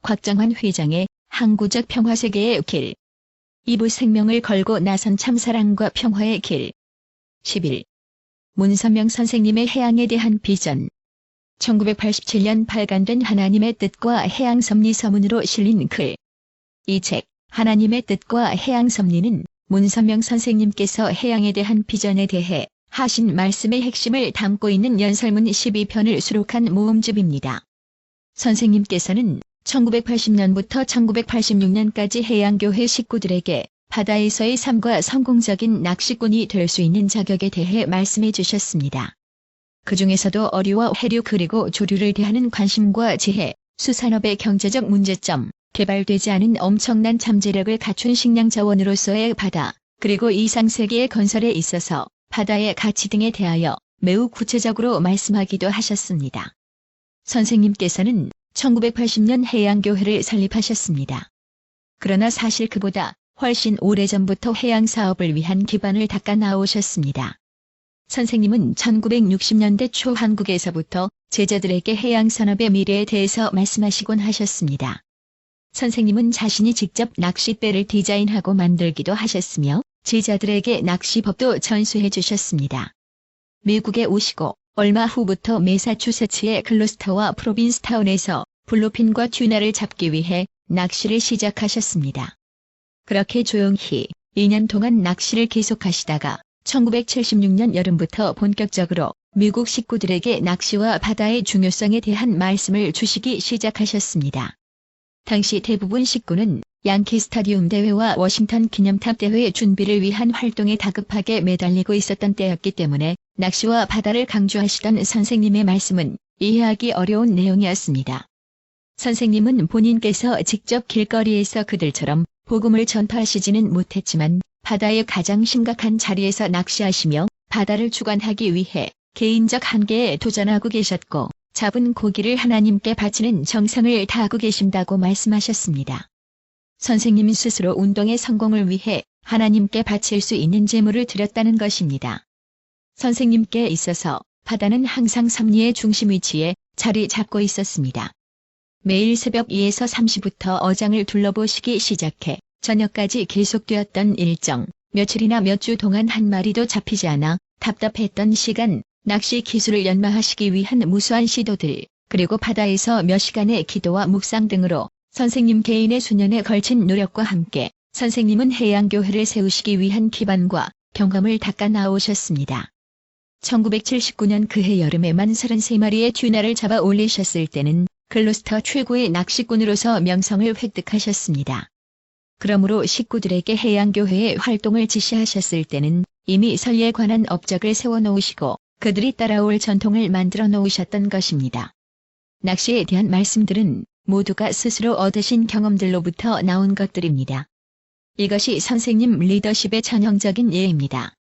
곽정환 회장의 항구적 평화세계의 길. 2부 생명을 걸고 나선 참사랑과 평화의 길. 10일. 문선명 선생님의 해양에 대한 비전. 1987년 발간된 하나님의 뜻과 해양섭리 서문으로 실린 글. 이 책, 하나님의 뜻과 해양섭리는 문선명 선생님께서 해양에 대한 비전에 대해 하신 말씀의 핵심을 담고 있는 연설문 12편을 수록한 모음집입니다. 선생님께서는 1980년부터 1986년까지 해양교회 식구들에게 바다에서의 삶과 성공적인 낚시꾼이 될 수 있는 자격에 대해 말씀해 주셨습니다. 그 중에서도 어류와 해류 그리고 조류를 대하는 관심과 지혜, 수산업의 경제적 문제점, 개발되지 않은 엄청난 잠재력을 갖춘 식량 자원으로서의 바다, 그리고 이상세계의 건설에 있어서 바다의 가치 등에 대하여 매우 구체적으로 말씀하기도 하셨습니다. 선생님께서는 1980년 해양교회를 설립하셨습니다. 그러나 사실 그보다 훨씬 오래전부터 해양사업을 위한 기반을 닦아 나오셨습니다. 선생님은 1960년대 초 한국에서부터 제자들에게 해양산업의 미래에 대해서 말씀하시곤 하셨습니다. 선생님은 자신이 직접 낚싯배를 디자인하고 만들기도 하셨으며 제자들에게 낚시법도 전수해 주셨습니다. 미국에 오시고 얼마 후부터 매사추세츠의 글로스터와 프로빈스타운에서 블루핀과 튜나를 잡기 위해 낚시를 시작하셨습니다. 그렇게 조용히 2년 동안 낚시를 계속하시다가 1976년 여름부터 본격적으로 미국 식구들에게 낚시와 바다의 중요성에 대한 말씀을 주시기 시작하셨습니다. 당시 대부분 식구는 양키 스타디움 대회와 워싱턴 기념탑 대회 준비를 위한 활동에 다급하게 매달리고 있었던 때였기 때문에 낚시와 바다를 강조하시던 선생님의 말씀은 이해하기 어려운 내용이었습니다. 선생님은 본인께서 직접 길거리에서 그들처럼 복음을 전파하시지는 못했지만 바다의 가장 심각한 자리에서 낚시하시며 바다를 주관하기 위해 개인적 한계에 도전하고 계셨고 잡은 고기를 하나님께 바치는 정성을 다하고 계신다고 말씀하셨습니다. 선생님 스스로 운동의 성공을 위해 하나님께 바칠 수 있는 제물을 드렸다는 것입니다. 선생님께 있어서 바다는 항상 섭리의 중심 위치에 자리 잡고 있었습니다. 매일 새벽 2에서 3시부터 어장을 둘러보시기 시작해 저녁까지 계속되었던 일정, 며칠이나 몇 주 동안 한 마리도 잡히지 않아 답답했던 시간, 낚시 기술을 연마하시기 위한 무수한 시도들, 그리고 바다에서 몇 시간의 기도와 묵상 등으로 선생님 개인의 수년에 걸친 노력과 함께 선생님은 해양교회를 세우시기 위한 기반과 경험을 닦아 나오셨습니다. 1979년 그해 여름에만 33마리의 튜나를 잡아 올리셨을 때는 글로스터 최고의 낚시꾼으로서 명성을 획득하셨습니다. 그러므로 식구들에게 해양교회의 활동을 지시하셨을 때는 이미 설리에 관한 업적을 세워놓으시고 그들이 따라올 전통을 만들어 놓으셨던 것입니다. 낚시에 대한 말씀들은 모두가 스스로 얻으신 경험들로부터 나온 것들입니다. 이것이 선생님 리더십의 전형적인 예입니다.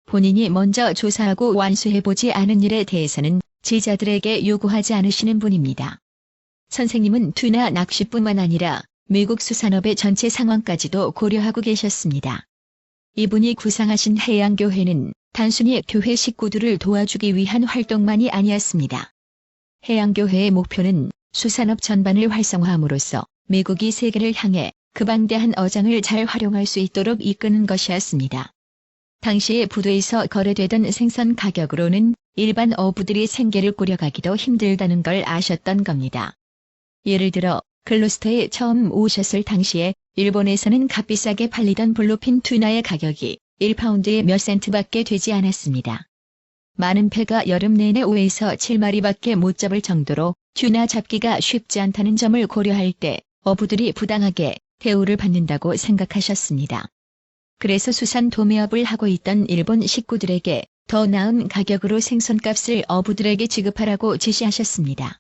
본인이 먼저 조사하고 완수해보지 않은 일에 대해서는 제자들에게 요구하지 않으시는 분입니다. 선생님은 튜나 낚시뿐만 아니라 미국 수산업의 전체 상황까지도 고려하고 계셨습니다. 이분이 구상하신 해양교회는 단순히 교회 식구들을 도와주기 위한 활동만이 아니었습니다. 해양교회의 목표는 수산업 전반을 활성화함으로써 미국이 세계를 향해 그 방대한 어장을 잘 활용할 수 있도록 이끄는 것이었습니다. 당시의 부두에서 거래되던 생선 가격으로는 일반 어부들이 생계를 꾸려가기도 힘들다는 걸 아셨던 겁니다. 예를 들어 글로스터에 처음 오셨을 당시에 일본에서는 값비싸게 팔리던 블루핀 튜나의 가격이 1파운드에 몇 센트밖에 되지 않았습니다. 많은 배가 여름 내내 5에서 7마리밖에 못 잡을 정도로 튜나 잡기가 쉽지 않다는 점을 고려할 때 어부들이 부당하게 대우를 받는다고 생각하셨습니다. 그래서 수산 도매업을 하고 있던 일본 식구들에게 더 나은 가격으로 생선값을 어부들에게 지급하라고 지시하셨습니다.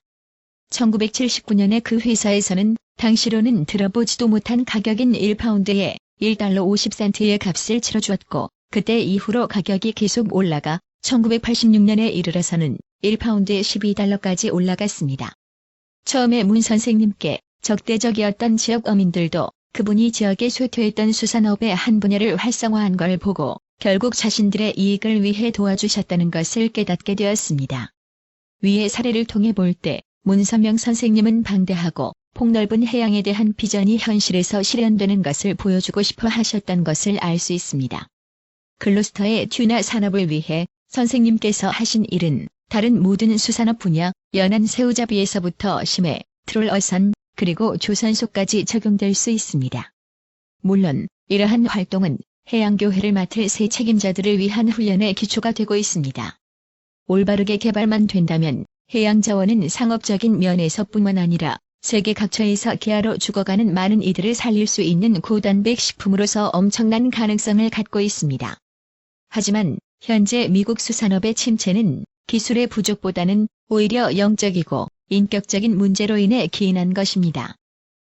1979년에 그 회사에서는 당시로는 들어보지도 못한 가격인 1파운드에 1달러 50센트의 값을 치러주었고 그때 이후로 가격이 계속 올라가 1986년에 이르러서는 1파운드에 12달러까지 올라갔습니다. 처음에 문 선생님께 적대적이었던 지역 어민들도 그분이 지역에 쇠퇴했던 수산업의 한 분야를 활성화한 걸 보고 결국 자신들의 이익을 위해 도와주셨다는 것을 깨닫게 되었습니다. 위의 사례를 통해 볼 때 문선명 선생님은 방대하고 폭넓은 해양에 대한 비전이 현실에서 실현되는 것을 보여주고 싶어 하셨던 것을 알 수 있습니다. 글로스터의 튜나 산업을 위해 선생님께서 하신 일은 다른 모든 수산업 분야, 연안 새우잡이에서부터 심해, 트롤어선, 그리고 조선소까지 적용될 수 있습니다. 물론 이러한 활동은 해양교회를 맡을 새 책임자들을 위한 훈련의 기초가 되고 있습니다. 올바르게 개발만 된다면 해양자원은 상업적인 면에서뿐만 아니라 세계 각처에서 기아로 죽어가는 많은 이들을 살릴 수 있는 고단백 식품으로서 엄청난 가능성을 갖고 있습니다. 하지만 현재 미국 수산업의 침체는 기술의 부족보다는 오히려 영적이고 인격적인 문제로 인해 기인한 것입니다.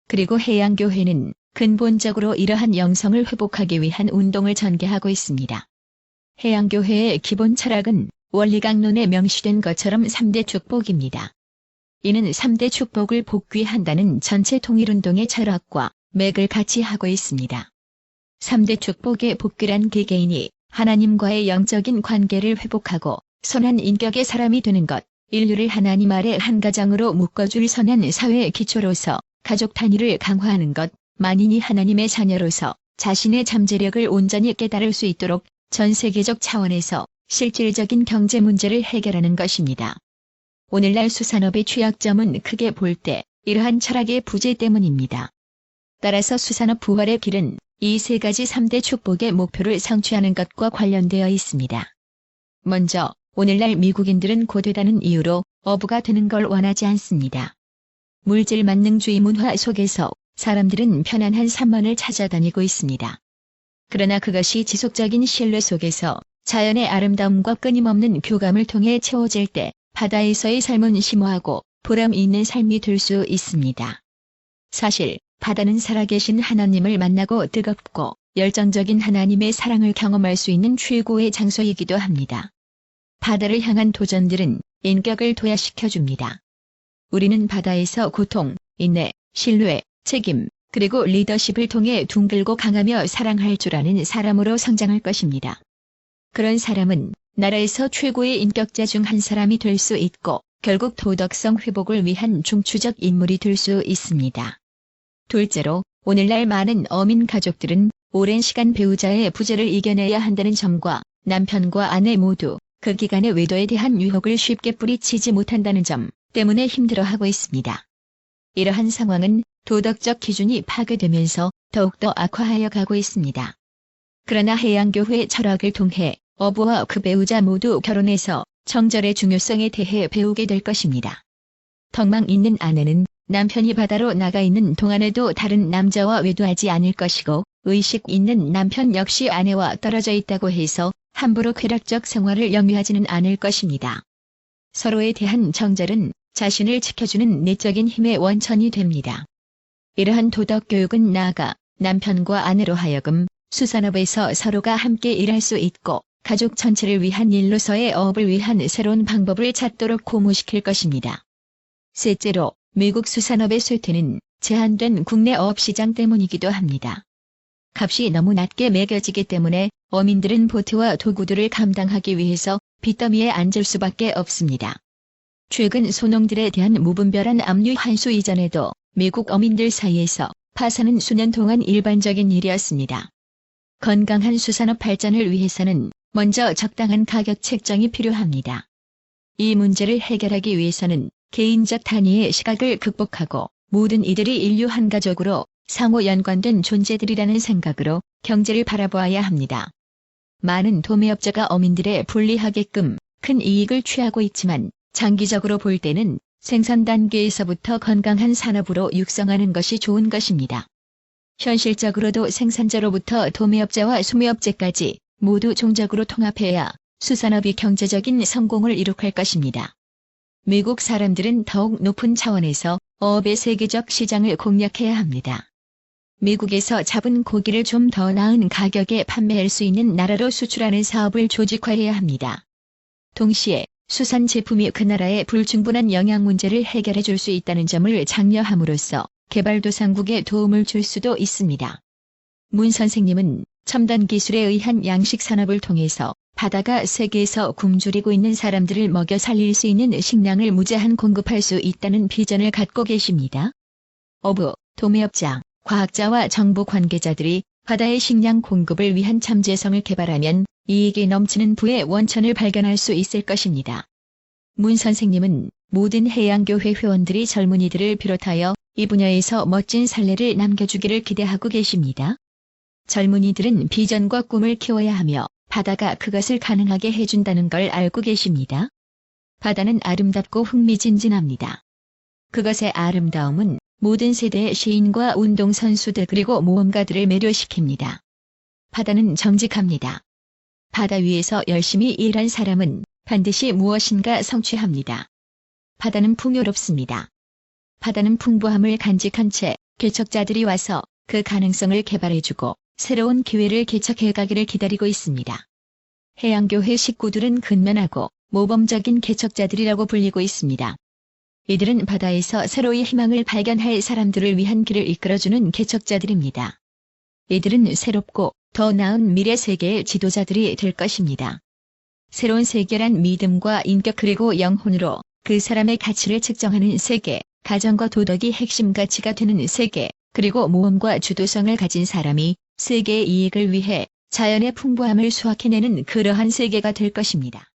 그리고 해양교회는 근본적으로 이러한 영성을 회복하기 위한 운동을 전개하고 있습니다. 해양교회의 기본 철학은 원리강론에 명시된 것처럼 3대 축복입니다. 이는 3대 축복을 복귀한다는 전체 통일운동의 철학과 맥을 같이 하고 있습니다. 3대 축복의 복귀란 개개인이 하나님과의 영적인 관계를 회복하고 선한 인격의 사람이 되는 것, 인류를 하나님 아래 한 가정으로 묶어줄 선한 사회의 기초로서 가족 단위를 강화하는 것, 만인이 하나님의 자녀로서 자신의 잠재력을 온전히 깨달을 수 있도록 전 세계적 차원에서 실질적인 경제 문제를 해결하는 것입니다. 오늘날 수산업의 취약점은 크게 볼 때 이러한 철학의 부재 때문입니다. 따라서 수산업 부활의 길은 이 세 가지 3대 축복의 목표를 성취하는 것과 관련되어 있습니다. 먼저 오늘날 미국인들은 고되다는 이유로 어부가 되는 걸 원하지 않습니다. 물질 만능주의 문화 속에서 사람들은 편안한 산만을 찾아다니고 있습니다. 그러나 그것이 지속적인 신뢰 속에서 자연의 아름다움과 끊임없는 교감을 통해 채워질 때 바다에서의 삶은 심오하고 보람 있는 삶이 될 수 있습니다. 사실 바다는 살아계신 하나님을 만나고 뜨겁고 열정적인 하나님의 사랑을 경험할 수 있는 최고의 장소이기도 합니다. 바다를 향한 도전들은 인격을 도야시켜줍니다. 우리는 바다에서 고통, 인내, 신뢰, 책임, 그리고 리더십을 통해 둥글고 강하며 사랑할 줄 아는 사람으로 성장할 것입니다. 그런 사람은 나라에서 최고의 인격자 중 한 사람이 될 수 있고 결국 도덕성 회복을 위한 중추적 인물이 될 수 있습니다. 둘째로 오늘날 많은 어민 가족들은 오랜 시간 배우자의 부재를 이겨내야 한다는 점과 남편과 아내 모두 그 기간의 외도에 대한 유혹을 쉽게 뿌리치지 못한다는 점 때문에 힘들어하고 있습니다. 이러한 상황은 도덕적 기준이 파괴되면서 더욱더 악화하여 가고 있습니다. 그러나 해양교회 철학을 통해 어부와 그 배우자 모두 결혼해서 청절의 중요성에 대해 배우게 될 것입니다. 덕망 있는 아내는 남편이 바다로 나가 있는 동안에도 다른 남자와 외도하지 않을 것이고 의식 있는 남편 역시 아내와 떨어져 있다고 해서 함부로 쾌락적 생활을 영위하지는 않을 것입니다. 서로에 대한 정절은 자신을 지켜주는 내적인 힘의 원천이 됩니다. 이러한 도덕 교육은 나아가 남편과 아내로 하여금 수산업에서 서로가 함께 일할 수 있고 가족 전체를 위한 일로서의 어업을 위한 새로운 방법을 찾도록 고무시킬 것입니다. 셋째로 미국 수산업의 쇠퇴는 제한된 국내 어업시장 때문이기도 합니다. 값이 너무 낮게 매겨지기 때문에 어민들은 보트와 도구들을 감당하기 위해서 빚더미에 앉을 수밖에 없습니다. 최근 소농들에 대한 무분별한 압류 환수 이전에도 미국 어민들 사이에서 파산은 수년 동안 일반적인 일이었습니다. 건강한 수산업 발전을 위해서는 먼저 적당한 가격 책정이 필요합니다. 이 문제를 해결하기 위해서는 개인적 단위의 시각을 극복하고 모든 이들이 인류 한 가족으로 상호 연관된 존재들이라는 생각으로 경제를 바라보아야 합니다. 많은 도매업자가 어민들에 불리하게끔 큰 이익을 취하고 있지만 장기적으로 볼 때는 생산 단계에서부터 건강한 산업으로 육성하는 것이 좋은 것입니다. 현실적으로도 생산자로부터 도매업자와 소매업체까지 모두 종적으로 통합해야 수산업이 경제적인 성공을 이룩할 것입니다. 미국 사람들은 더욱 높은 차원에서 어업의 세계적 시장을 공략해야 합니다. 미국에서 잡은 고기를 좀 더 나은 가격에 판매할 수 있는 나라로 수출하는 사업을 조직화해야 합니다. 동시에 수산 제품이 그 나라의 불충분한 영양 문제를 해결해 줄 수 있다는 점을 장려함으로써 개발도상국에 도움을 줄 수도 있습니다. 문 선생님은 첨단 기술에 의한 양식 산업을 통해서 바다가 세계에서 굶주리고 있는 사람들을 먹여 살릴 수 있는 식량을 무제한 공급할 수 있다는 비전을 갖고 계십니다. 어부, 도매업자, 과학자와 정부 관계자들이 바다의 식량 공급을 위한 잠재성을 개발하면 이익이 넘치는 부의 원천을 발견할 수 있을 것입니다. 문 선생님은 모든 해양교회 회원들이 젊은이들을 비롯하여 이 분야에서 멋진 사례를 남겨주기를 기대하고 계십니다. 젊은이들은 비전과 꿈을 키워야 하며 바다가 그것을 가능하게 해준다는 걸 알고 계십니다. 바다는 아름답고 흥미진진합니다. 그것의 아름다움은 모든 세대의 시인과 운동선수들 그리고 모험가들을 매료시킵니다. 바다는 정직합니다. 바다 위에서 열심히 일한 사람은 반드시 무엇인가 성취합니다. 바다는 풍요롭습니다. 바다는 풍부함을 간직한 채 개척자들이 와서 그 가능성을 개발해주고 새로운 기회를 개척해가기를 기다리고 있습니다. 해양교회 식구들은 근면하고 모범적인 개척자들이라고 불리고 있습니다. 이들은 바다에서 새로이 희망을 발견할 사람들을 위한 길을 이끌어주는 개척자들입니다. 이들은 새롭고 더 나은 미래 세계의 지도자들이 될 것입니다. 새로운 세계란 믿음과 인격 그리고 영혼으로 그 사람의 가치를 측정하는 세계, 가정과 도덕이 핵심 가치가 되는 세계, 그리고 모험과 주도성을 가진 사람이 세계의 이익을 위해 자연의 풍부함을 수확해내는 그러한 세계가 될 것입니다.